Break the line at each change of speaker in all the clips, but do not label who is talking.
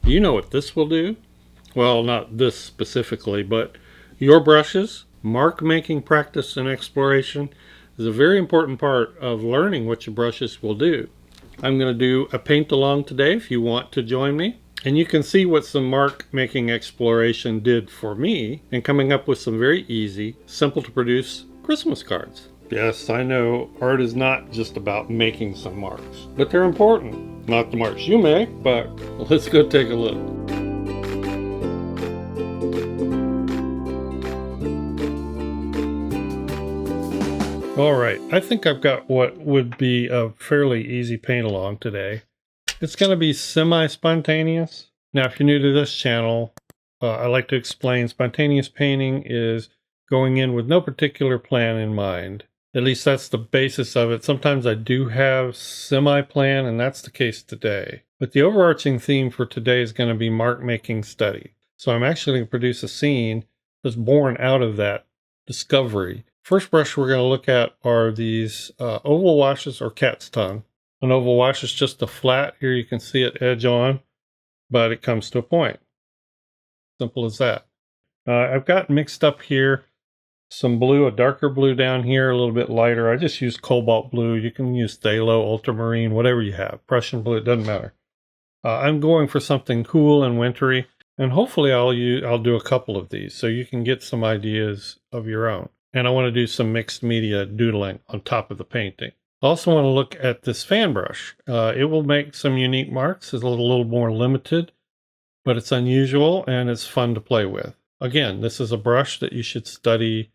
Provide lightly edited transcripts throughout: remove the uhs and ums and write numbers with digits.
You know what this will do? Well, not this specifically, but your brushes, mark making practice and exploration is a very important part of learning what your brushes will do. I'm going to do a paint along today if you want to join me. And you can see what some mark making exploration did for me in coming up with some very easy, simple to produce Christmas cards. Yes, I know art is not just about making some marks, but they're important. Not the marks you make, but let's go take a look. All right, I think I've got what would be a fairly easy paint along today. It's going to be semi-spontaneous. Now, if you're new to this channel, I like to explain spontaneous painting is going in with no particular plan in mind. At least that's the basis of it. Sometimes I do have semi-plan, and that's the case today. But the overarching theme for today is going to be mark-making study. So I'm actually going to produce a scene that's born out of that discovery. First brush we're going to look at are these oval washes or cat's tongue. An oval wash is just a flat. Here you can see it edge on, but it comes to a point. Simple as that. I've got mixed up here some blue, a darker blue down here, a little bit lighter. I just use Cobalt Blue. You can use Phthalo, Ultramarine, whatever you have. Prussian blue, it doesn't matter. I'm going for something cool and wintry, and hopefully I'll do a couple of these so you can get some ideas of your own. And I want to do some mixed media doodling on top of the painting. I also want to look at this fan brush. It will make some unique marks. It's a little more limited, but it's unusual and it's fun to play with. Again, this is a brush that you should study.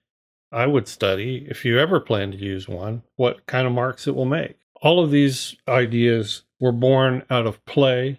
I would study, if you ever plan to use one, what kind of marks it will make. All of these ideas were born out of play,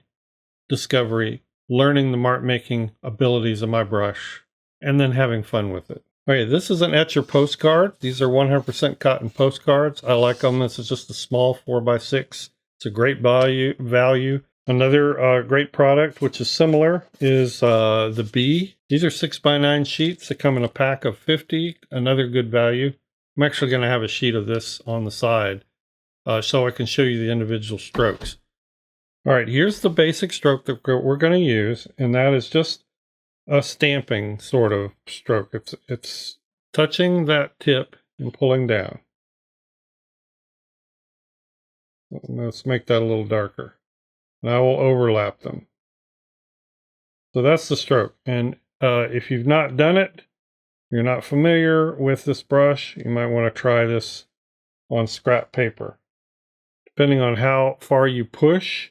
discovery, learning the mark making abilities of my brush, and then having fun with it. Okay, this is an etcher postcard. These are 100% cotton postcards. I like them. This is just a small 4x6. It's a great value. Another great product, which is similar, is the Bee. These are 6x9 sheets that come in a pack of 50. Another good value. I'm actually going to have a sheet of this on the side so I can show you the individual strokes. All right, here's the basic stroke that we're going to use, and that is just a stamping sort of stroke. It's touching that tip and pulling down. Let's make that a little darker. And I will overlap them. So that's the stroke. And if you've not done it, you're not familiar with this brush, you might want to try this on scrap paper. Depending on how far you push,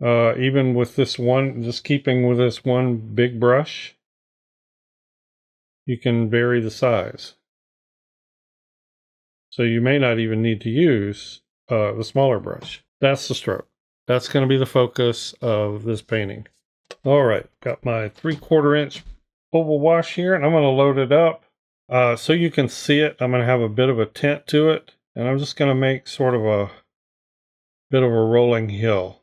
even with this one, just keeping with this one big brush, you can vary the size. So you may not even need to use the smaller brush. That's the stroke. That's going to be the focus of this painting. All right, got my 3/4 inch oval wash here, and I'm going to load it up so you can see it. I'm going to have a bit of a tint to it, and I'm just going to make sort of a bit of a rolling hill.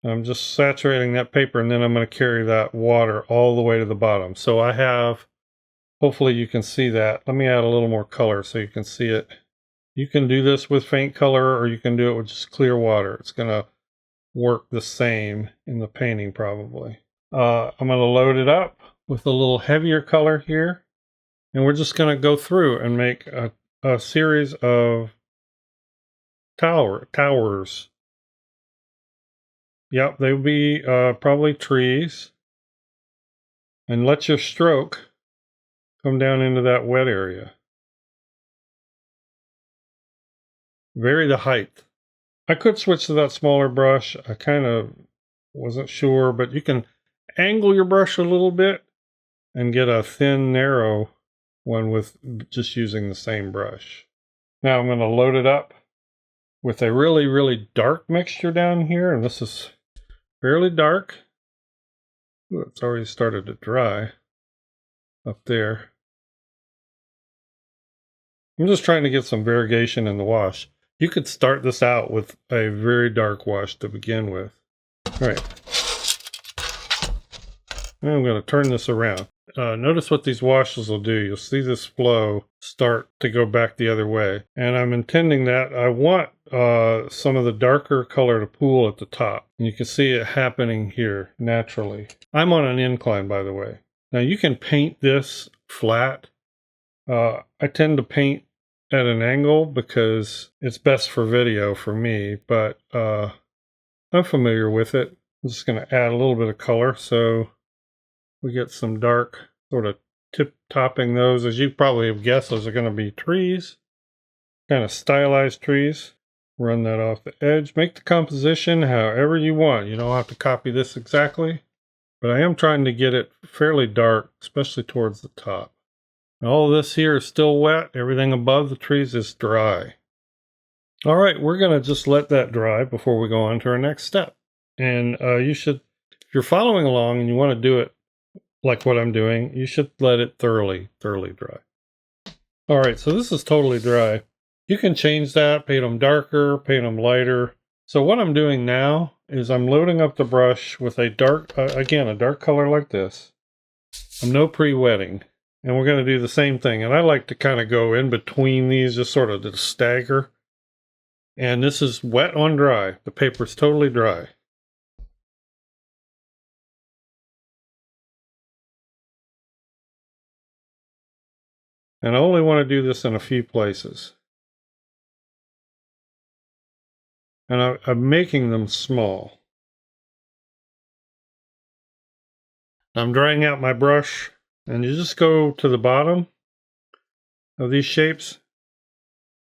I'm just saturating that paper, and then I'm going to carry that water all the way to the bottom. So I have, hopefully you can see that. Let me add a little more color so you can see it. You can do this with faint color, or you can do it with just clear water. It's going to work the same in the painting probably. I'm going to load it up with a little heavier color here, and we're just going to go through and make a series of towers. Yep, they'll be probably trees. And let your stroke come down into that wet area. Vary the height. I could switch to that smaller brush. I kind of wasn't sure, but you can angle your brush a little bit and get a thin, narrow one with just using the same brush. Now I'm going to load it up with a really, really dark mixture down here, and this is fairly dark. Ooh, it's already started to dry up there. I'm just trying to get some variegation in the wash. You could start this out with a very dark wash to begin with. All right. I'm going to turn this around. Notice what these washes will do. You'll see this flow start to go back the other way. And I'm intending that I want some of the darker color to pool at the top. And you can see it happening here naturally. I'm on an incline, by the way. Now you can paint this flat. I tend to paint at an angle because it's best for video for me, but I'm familiar with it. I'm just going to add a little bit of color so we get some dark sort of topping those. As you probably have guessed, those are going to be trees, kind of stylized trees. Run that off the edge. Make the composition however you want. You don't have to copy this exactly, but I am trying to get it fairly dark, especially towards the top. All of this here is still wet. Everything above the trees is dry. All right, we're going to just let that dry before we go on to our next step. And you should, if you're following along and you want to do it like what I'm doing, you should let it thoroughly dry. All right, so this is totally dry. You can change that, paint them darker, paint them lighter. So what I'm doing now is I'm loading up the brush with a dark, again, a dark color like this. I'm no pre-wetting. And we're going to do the same thing. And I like to kind of go in between these, just sort of to stagger. And this is wet on dry. The paper's totally dry. And I only want to do this in a few places. And I'm making them small. I'm drying out my brush, and you just go to the bottom of these shapes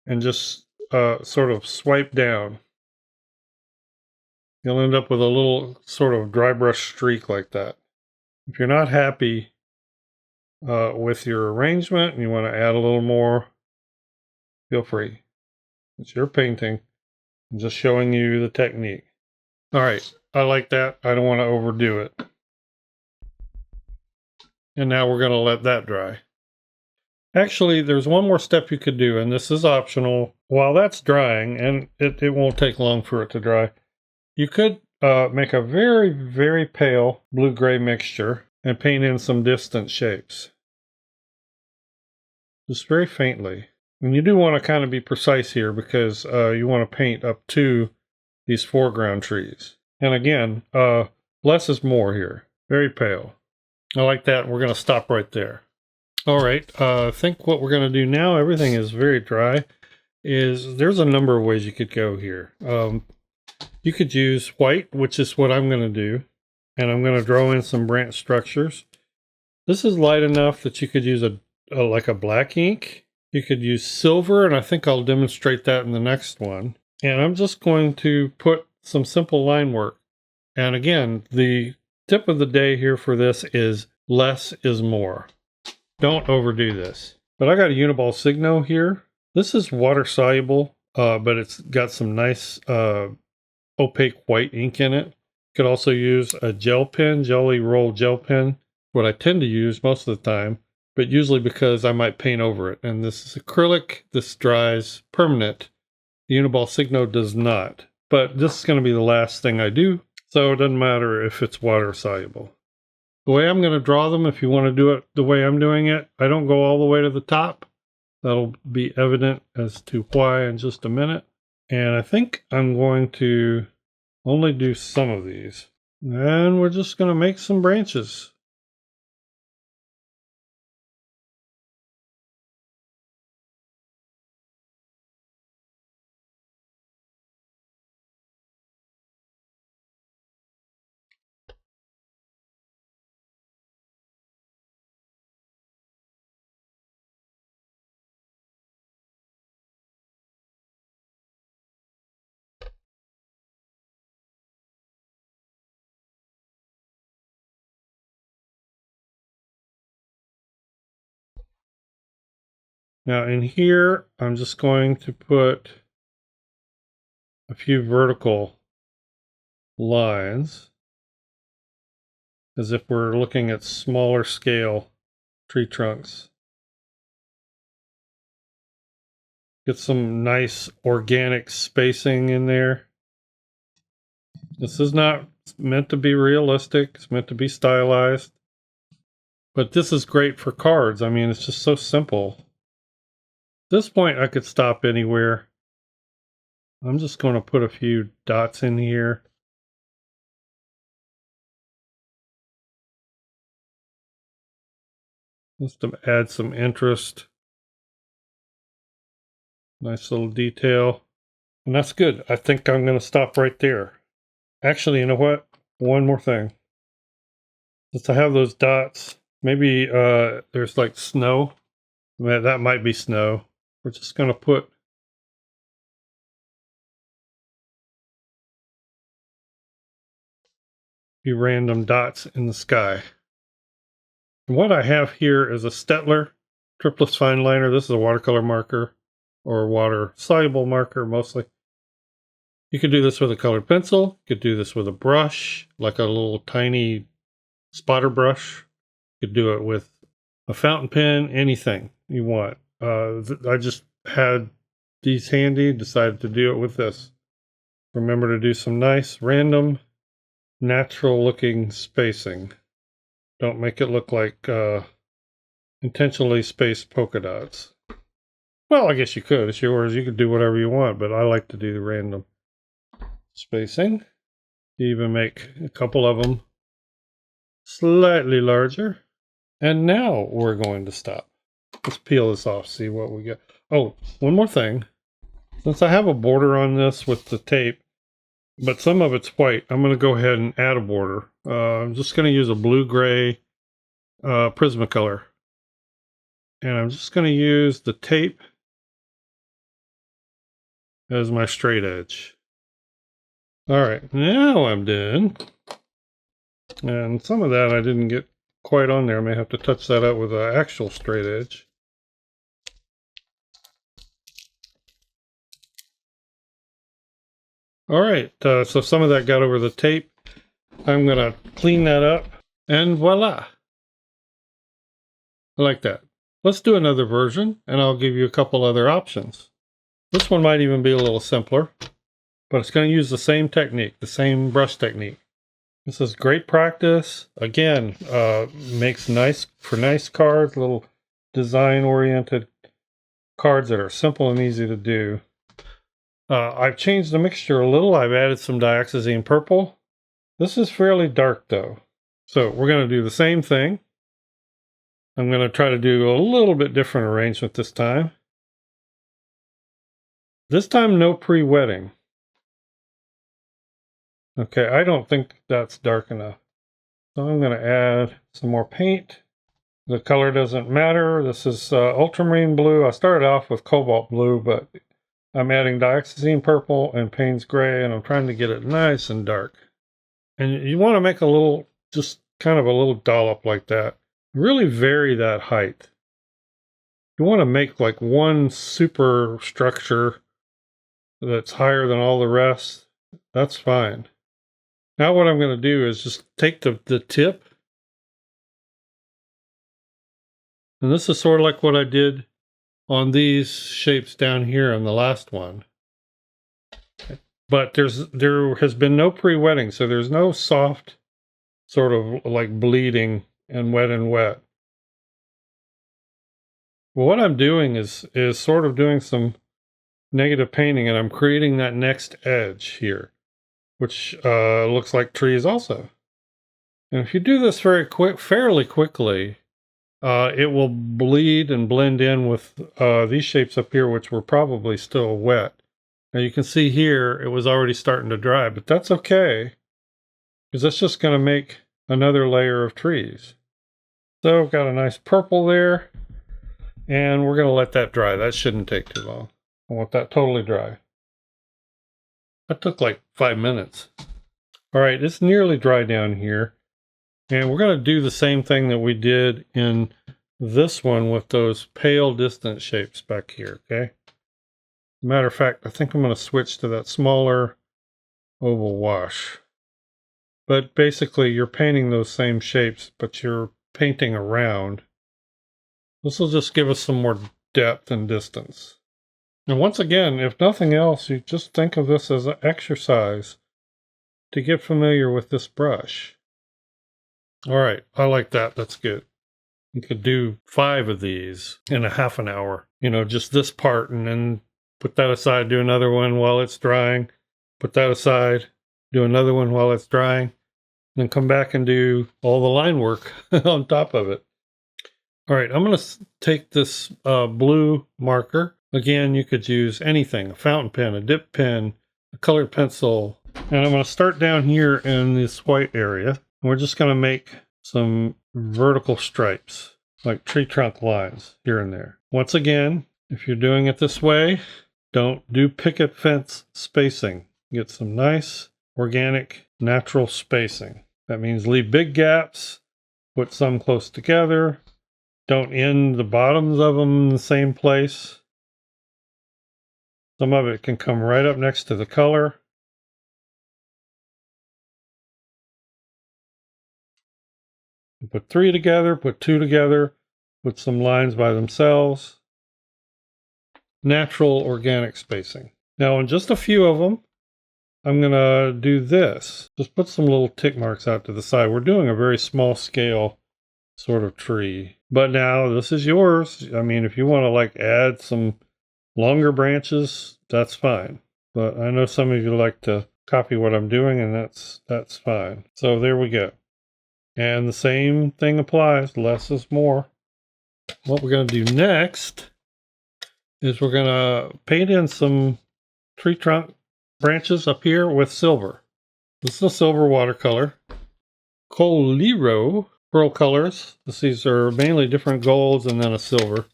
and just sort of swipe down. You'll end up with a little sort of dry brush streak like that. If you're not happy with your arrangement and you want to add a little more, feel free. It's your painting. I'm just showing you the technique. All right, I like that. I don't want to overdo it. And now we're going to let that dry. Actually, there's one more step you could do, and this is optional. While that's drying, and it won't take long for it to dry, you could make a very, very pale blue-gray mixture and paint in some distant shapes. Just very faintly. And you do want to kind of be precise here because you want to paint up to these foreground trees. And again, less is more here. Very pale. I like that. We're going to stop right there. All right. I think what we're going to do now, everything is very dry, is there's a number of ways you could go here. You could use white, which is what I'm going to do. And I'm going to draw in some branch structures. This is light enough that you could use like a black ink. You could use silver, and I think I'll demonstrate that in the next one. And I'm just going to put some simple line work. And again, the tip of the day here for this is less is more. Don't overdo this. But I got a Uniball Signo here. This is water soluble, but it's got some nice opaque white ink in it. You could also use a gel pen, jelly roll gel pen, what I tend to use most of the time, but usually because I might paint over it. And this is acrylic. This dries permanent. The Uniball Signo does not. But this is going to be the last thing I do, so it doesn't matter if it's water soluble. The way I'm going to draw them, if you want to do it the way I'm doing it, I don't go all the way to the top. That'll be evident as to why in just a minute. And I think I'm going to only do some of these. And we're just going to make some branches. Now in here, I'm just going to put a few vertical lines as if we're looking at smaller scale tree trunks. Get some nice organic spacing in there. This is not meant to be realistic. It's meant to be stylized. But this is great for cards. I mean, it's just so simple. At this point, I could stop anywhere. I'm just going to put a few dots in here. Just to add some interest. Nice little detail. And that's good. I think I'm going to stop right there. Actually, you know what? One more thing. Since I have those dots, maybe there's like snow. That might be snow. We're just going to put a few random dots in the sky. And what I have here is a Staedtler Triplus Fine Liner. This is a watercolor marker or water-soluble marker mostly. You could do this with a colored pencil. You could do this with a brush, like a little tiny spotter brush. You could do it with a fountain pen, anything you want. I just had these handy, decided to do it with this. Remember to do some nice, random, natural-looking spacing. Don't make it look like intentionally spaced polka dots. Well, I guess you could. It's yours. You could do whatever you want, but I like to do the random spacing. You even make a couple of them slightly larger. And now we're going to stop. Let's peel this off, see what we get. Oh, one more thing. Since I have a border on this with the tape, but some of it's white, I'm going to go ahead and add a border. I'm just going to use a blue-gray Prismacolor. And I'm just going to use the tape as my straight edge. Alright, now I'm done. And some of that I didn't get quite on there. I may have to touch that up with an actual straight edge. Alright, so some of that got over the tape. I'm going to clean that up. And voila! I like that. Let's do another version, and I'll give you a couple other options. This one might even be a little simpler, but it's going to use the same technique, the same brush technique. This is great practice. Again, makes nice cards, little design-oriented cards that are simple and easy to do. I've changed the mixture a little. I've added some Dioxizine Purple. This is fairly dark, though. So we're going to do the same thing. I'm going to try to do a little bit different arrangement this time. This time, no pre-wetting. Okay, I don't think that's dark enough. So I'm going to add some more paint. The color doesn't matter. This is Ultramarine Blue. I started off with Cobalt Blue, but I'm adding Dioxizine Purple and Paynes Gray, and I'm trying to get it nice and dark. And you want to make a little, just kind of a little dollop like that. Really vary that height. You want to make like one super structure that's higher than all the rest. That's fine. Now what I'm going to do is just take the tip. And this is sort of like what I did on these shapes down here on the last one. But there has been no pre-wetting, so there's no soft sort of like bleeding and wet. Well, what I'm doing is sort of doing some negative painting, and I'm creating that next edge here, which looks like trees also. And if you do this fairly quickly, it will bleed and blend in with these shapes up here, which were probably still wet. Now you can see here, it was already starting to dry, but that's okay, because that's just going to make another layer of trees. So I've got a nice purple there, and we're going to let that dry. That shouldn't take too long. I want that totally dry. That took like 5 minutes. All right, it's nearly dry down here. And we're going to do the same thing that we did in this one with those pale distant shapes back here, okay? Matter of fact, I think I'm going to switch to that smaller oval wash. But basically, you're painting those same shapes, but you're painting around. This will just give us some more depth and distance. And once again, if nothing else, you just think of this as an exercise to get familiar with this brush. All right, I like that. That's good. You could do 5 of these in a half an hour, you know, just this part, and then put that aside, do another one while it's drying, put that aside, do another one while it's drying, then come back and do all the line work on top of it. All right, I'm going to take this blue marker. Again, you could use anything, a fountain pen, a dip pen, a colored pencil. And I'm going to start down here in this white area. We're just going to make some vertical stripes, like tree trunk lines here and there. Once again, if you're doing it this way, don't do picket fence spacing. Get some nice, organic, natural spacing. That means leave big gaps, put some close together. Don't end the bottoms of them in the same place. Some of it can come right up next to the color. Put 3 together, put 2 together, put some lines by themselves. Natural organic spacing. Now on just a few of them, I'm going to do this. Just put some little tick marks out to the side. We're doing a very small scale sort of tree. But now this is yours. I mean, if you want to like add some longer branches, that's fine. But I know some of you like to copy what I'm doing, and that's fine. So there we go. And the same thing applies. Less is more. What we're going to do next is we're going to paint in some tree trunk branches up here with silver. This is a silver watercolor. Coliro Pearl colors. These are mainly different golds and then a silver.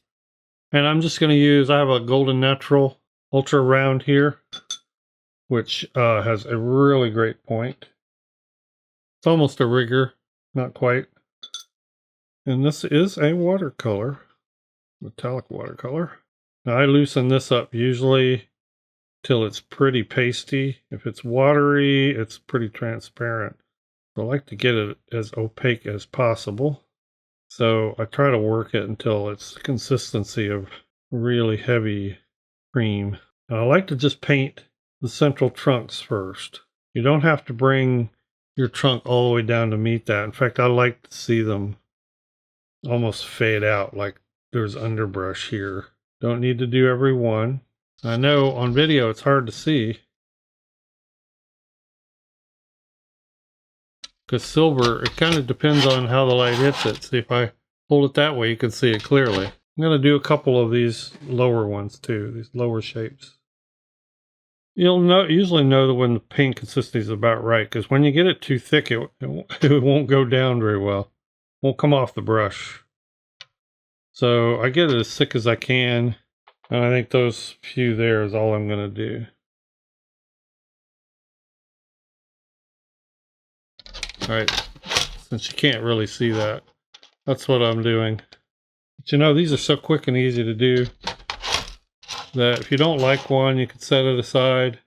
And I'm just going to use, I have a golden natural ultra round here, which has a really great point. It's almost a rigger. Not quite. And this is a watercolor, metallic watercolor. Now I loosen this up usually till it's pretty pasty. If it's watery, it's pretty transparent. So I like to get it as opaque as possible. So I try to work it until it's the consistency of really heavy cream. And I like to just paint the central trunks first. You don't have to bring your trunk all the way down to meet that. In fact, I like to see them almost fade out, like there's underbrush here. Don't need to do every one. I know on video it's hard to see, because silver, it kind of depends on how the light hits it. See, if I hold it that way, you can see it clearly. I'm going to do a couple of these lower ones too, these lower shapes. You'll usually know that when the paint consistency is about right, because when you get it too thick, it won't go down very well. Won't come off the brush. So I get it as thick as I can, and I think those few there is all I'm going to do. All right, since you can't really see that, that's what I'm doing. But you know, these are so quick and easy to do that if you don't like one, you can set it aside.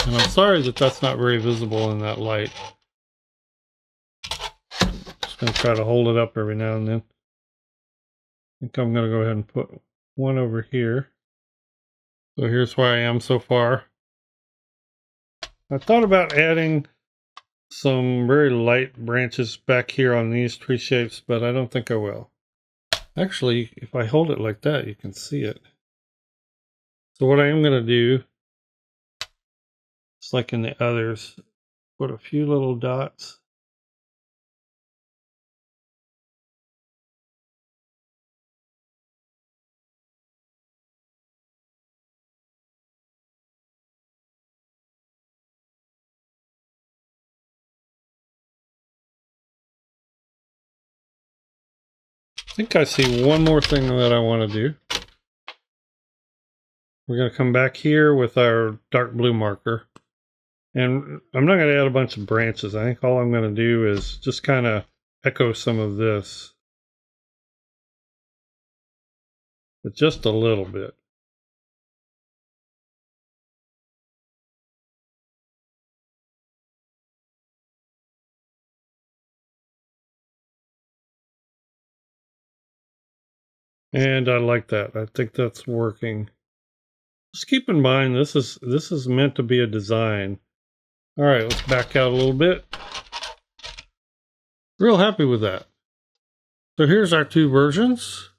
And I'm sorry that that's not very visible in that light. Just going to try to hold it up every now and then. I think I'm going to go ahead and put one over here. So here's where I am so far. I thought about adding some very light branches back here on these tree shapes, but I don't think I will. Actually, if I hold it like that, you can see it. So what I am going to do, just like in the others, put a few little dots. I think I see one more thing that I want to do. We're going to come back here with our dark blue marker. And I'm not going to add a bunch of branches. I think all I'm going to do is just kind of echo some of this. But just a little bit. And I like that. I think that's working. Just keep in mind, this is meant to be a design. All right, let's back out a little bit. Real happy with that. So here's our two versions.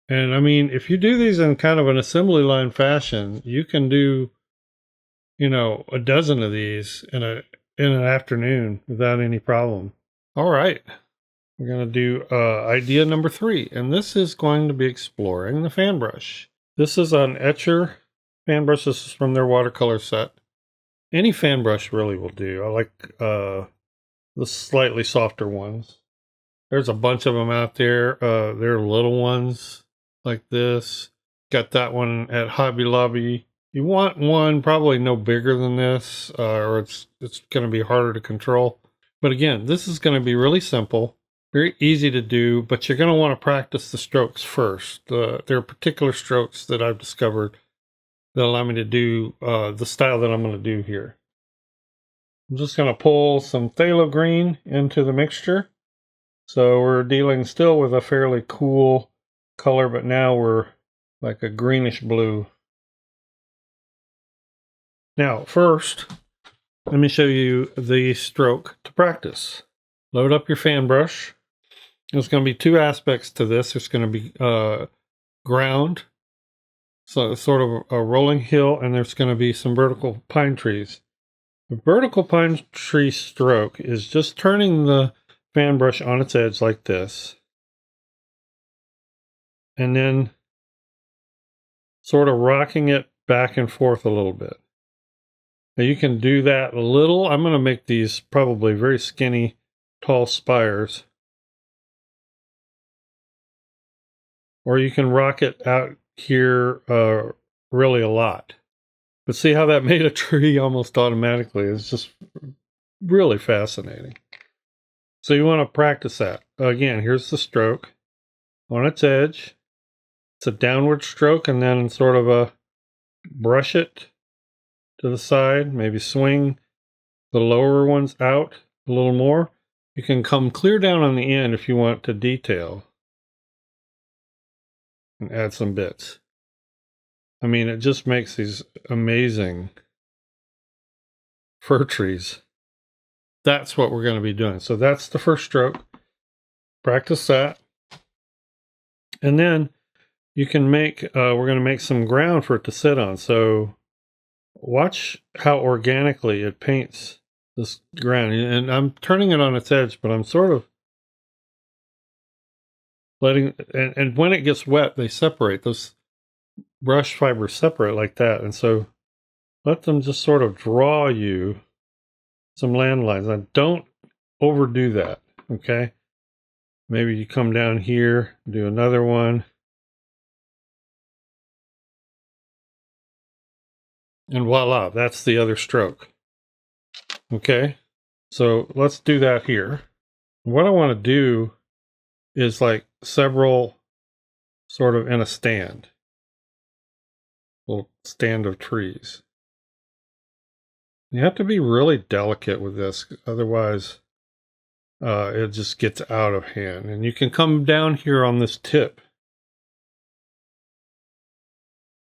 And I mean, if you do these in kind of an assembly line fashion, you can do, you know, a dozen of these in an afternoon without any problem. All right. We're going to do idea number 3, and this is going to be exploring the fan brush. This is an Etcher fan brush. This is from their watercolor set. Any fan brush really will do. I like the slightly softer ones. There's a bunch of them out there. There are little ones like this. Got that one at Hobby Lobby. You want one probably no bigger than this, or it's going to be harder to control. But again, this is going to be really simple. Very easy to do, but you're going to want to practice the strokes first. There are particular strokes that I've discovered that allow me to do the style that I'm going to do here. I'm just going to pull some Phthalo Green into the mixture. So we're dealing still with a fairly cool color, but now we're like a greenish blue. Now, first, let me show you the stroke to practice. Load up your fan brush. There's going to be two aspects to this. There's going to be ground, so sort of a rolling hill, and there's going to be some vertical pine trees. The vertical pine tree stroke is just turning the fan brush on its edge like this, and then sort of rocking it back and forth a little bit. Now you can do that a little. I'm going to make these probably very skinny, tall spires. Or you can rock it out here really a lot. But see how that made a tree almost automatically? It's just really fascinating. So you want to practice that. Again, here's the stroke on its edge. It's a downward stroke, and then sort of a brush it to the side, maybe swing the lower ones out a little more. You can come clear down on the end if you want to detail and add some bits. I mean, it just makes these amazing fir trees. That's what we're going to be doing. So that's the first stroke. Practice that. And then you can make, we're going to make some ground for it to sit on. So watch how organically it paints this ground. And I'm turning it on its edge, but I'm sort of letting, and when it gets wet, they separate. Those brush fibers separate like that. And so let them just sort of draw you some landlines. Now don't overdo that, okay? Maybe you come down here, do another one. And voila, that's the other stroke. Okay, so let's do that here. What I want to do is like several sort of in a stand. Little stand of trees. You have to be really delicate with this, otherwise it just gets out of hand. And you can come down here on this tip.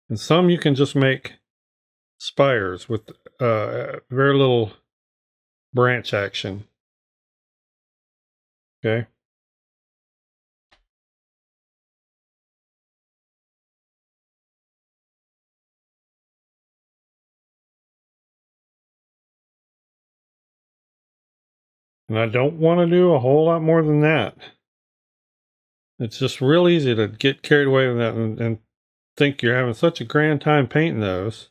And some you can just make spires with very little branch action. Okay. And I don't want to do a whole lot more than that. It's just real easy to get carried away with that and think you're having such a grand time painting those.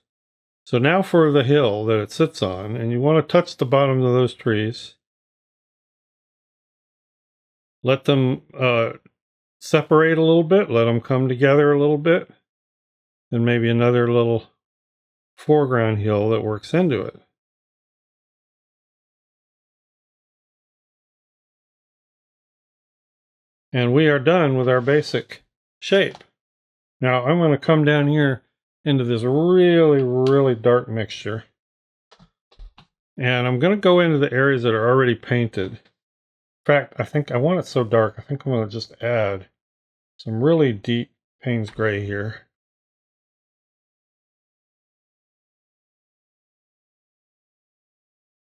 So now for the hill that it sits on, and you want to touch the bottoms of those trees. Let them separate a little bit, let them come together a little bit, and maybe another little foreground hill that works into it. And we are done with our basic shape. Now I'm going to come down here into this really, really dark mixture. And I'm going to go into the areas that are already painted. In fact, I think I want it so dark, I think I'm going to just add some really deep Paynes Gray here.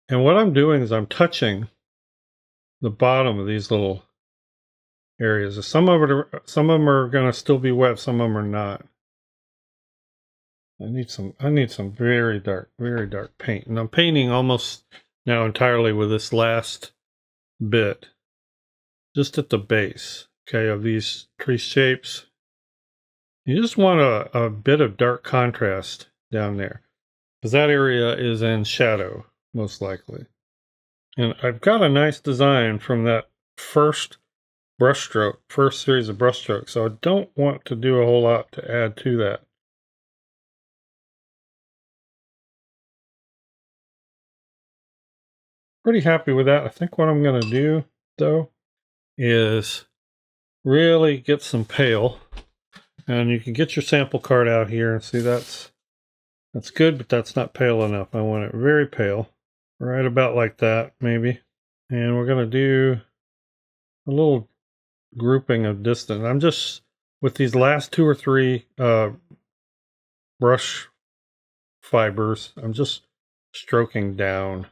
And what I'm doing is I'm touching the bottom of these little areas. Some of them are going to still be wet, some of them are not. I need some very dark paint. And I'm painting almost now entirely with this last bit, just at the base, okay, of these tree shapes. You just want a bit of dark contrast down there, because that area is in shadow, most likely. And I've got a nice design from that first series of brush strokes, so I don't want to do a whole lot to add to that. Pretty happy with that. I think what I'm going to do, though, is really get some pale. And you can get your sample card out here and see that's good, but that's not pale enough. I want it very pale, right about like that, maybe. And we're going to do a little grouping of distance. I'm just, with these last 2 or 3 brush fibers, I'm just stroking down.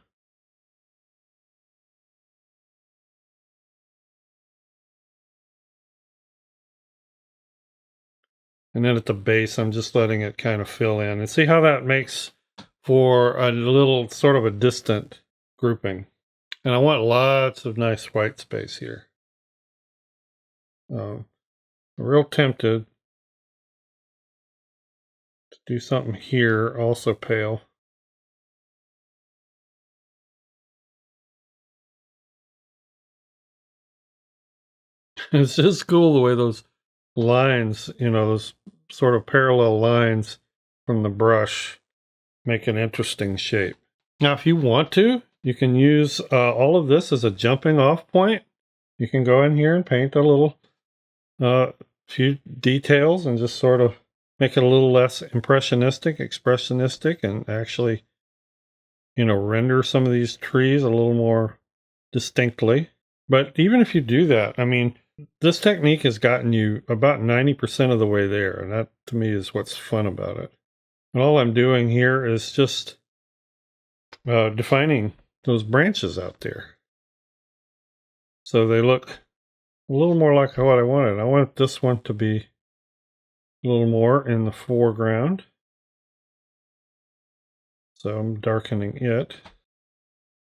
And then at the base, I'm just letting it kind of fill in. And see how that makes for a little sort of a distant grouping. And I want lots of nice white space here. I'm real tempted to do something here, also pale. It's just cool the way those lines, you know, those sort of parallel lines from the brush make an interesting shape. Now, if you want to, you can use all of this as a jumping off point. You can go in here and paint a little few details and just sort of make it a little less impressionistic, expressionistic, and actually, you know, render some of these trees a little more distinctly. But even if you do that, I mean, this technique has gotten you about 90% of the way there, and that to me is what's fun about it. And all I'm doing here is just defining those branches out there, so they look a little more like what I wanted. I want this one to be a little more in the foreground, so I'm darkening it.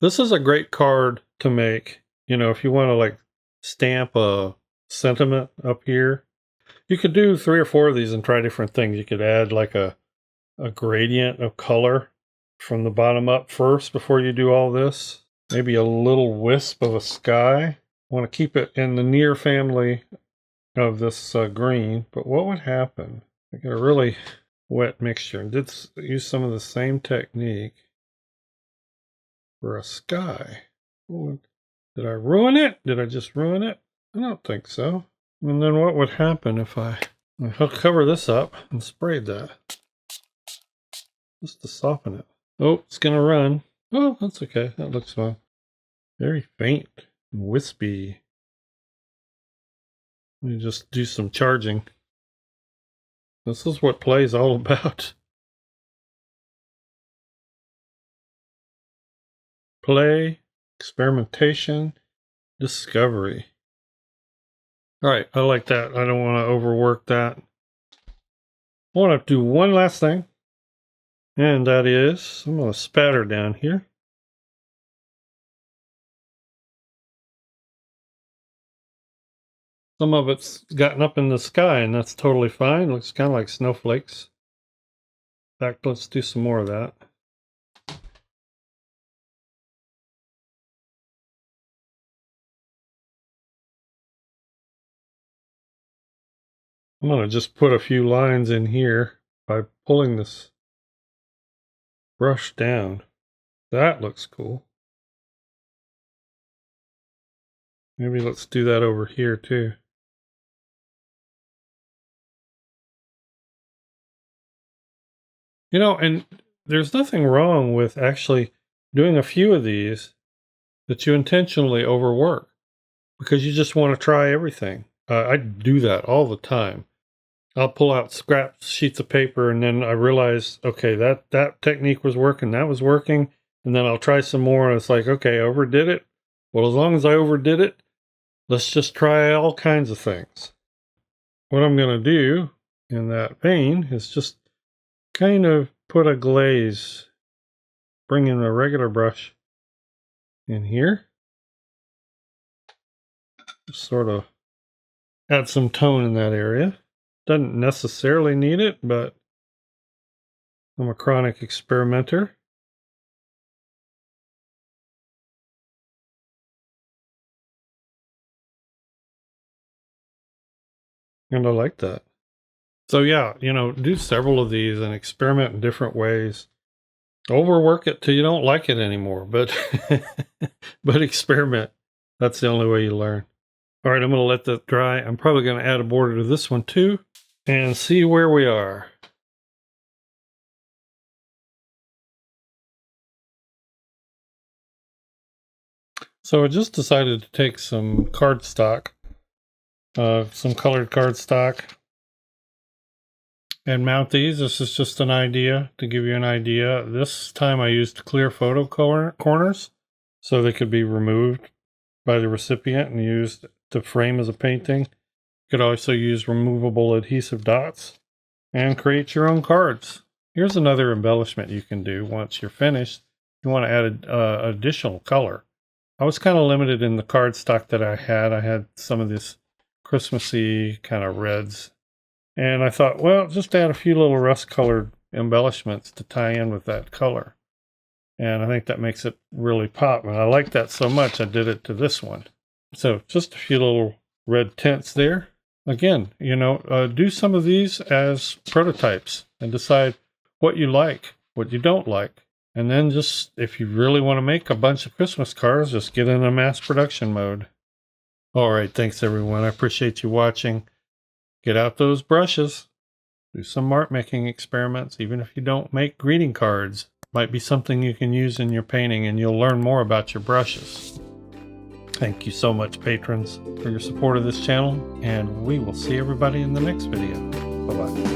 This is a great card to make, you know, if you want to like stamp a sentiment up here. You could do 3 or 4 of these and try different things. You could add like a gradient of color from the bottom up first before you do all this. Maybe a little wisp of a sky. I want to keep it in the near family of this green, but what would happen? I got a really wet mixture and did use some of the same technique for a sky. Did I ruin it? Did I just ruin it? I don't think so. And then what would happen if I'll cover this up and sprayed that? Just to soften it. Oh, it's gonna run. Oh, that's okay. That looks fine. Very faint and wispy. Let me just do some charging. This is what play is all about. Play, experimentation, discovery. All right, I like that. I don't want to overwork that. I want to do one last thing, and that is I'm going to spatter down here. Some of it's gotten up in the sky, and that's totally fine. Looks kind of like snowflakes. In fact, let's do some more of that. I'm going to just put a few lines in here by pulling this brush down. That looks cool. Maybe let's do that over here too. You know, and there's nothing wrong with actually doing a few of these that you intentionally overwork because you just want to try everything. I do that all the time. I'll pull out scrap sheets of paper and then I realize, okay, that technique was working, that was working. And then I'll try some more and it's like, okay, I overdid it. Well, as long as I overdid it, let's just try all kinds of things. What I'm going to do in that vein is just kind of put a glaze, bring in a regular brush in here. Just sort of add some tone in that area. Doesn't necessarily need it, but I'm a chronic experimenter. And I like that. So yeah, do several of these and experiment in different ways. Overwork it till you don't like it anymore, but but experiment. That's the only way you learn. All right, I'm going to let that dry. I'm probably going to add a border to this one too and see where we are. So I just decided to take some cardstock, some colored cardstock, and mount these. This is just an idea to give you an idea. This time I used clear photo corners so they could be removed by the recipient and used to frame as a painting. You could also use removable adhesive dots and create your own cards. Here's another embellishment you can do once you're finished. You want to add additional color. I was kind of limited in the cardstock that I had. I had some of this Christmassy kind of reds. And I thought, well, just add a few little rust-colored embellishments to tie in with that color. And I think that makes it really pop. And I like that so much, I did it to this one. So just a few little red tints there. Again, do some of these as prototypes and decide what you like, what you don't like. And then just, if you really want to make a bunch of Christmas cards, just get in a mass production mode. All right, thanks everyone. I appreciate you watching. Get out those brushes. Do some art making experiments, even if you don't make greeting cards. Might be something you can use in your painting, and you'll learn more about your brushes. Thank you so much, patrons, for your support of this channel, and we will see everybody in the next video. Bye-bye.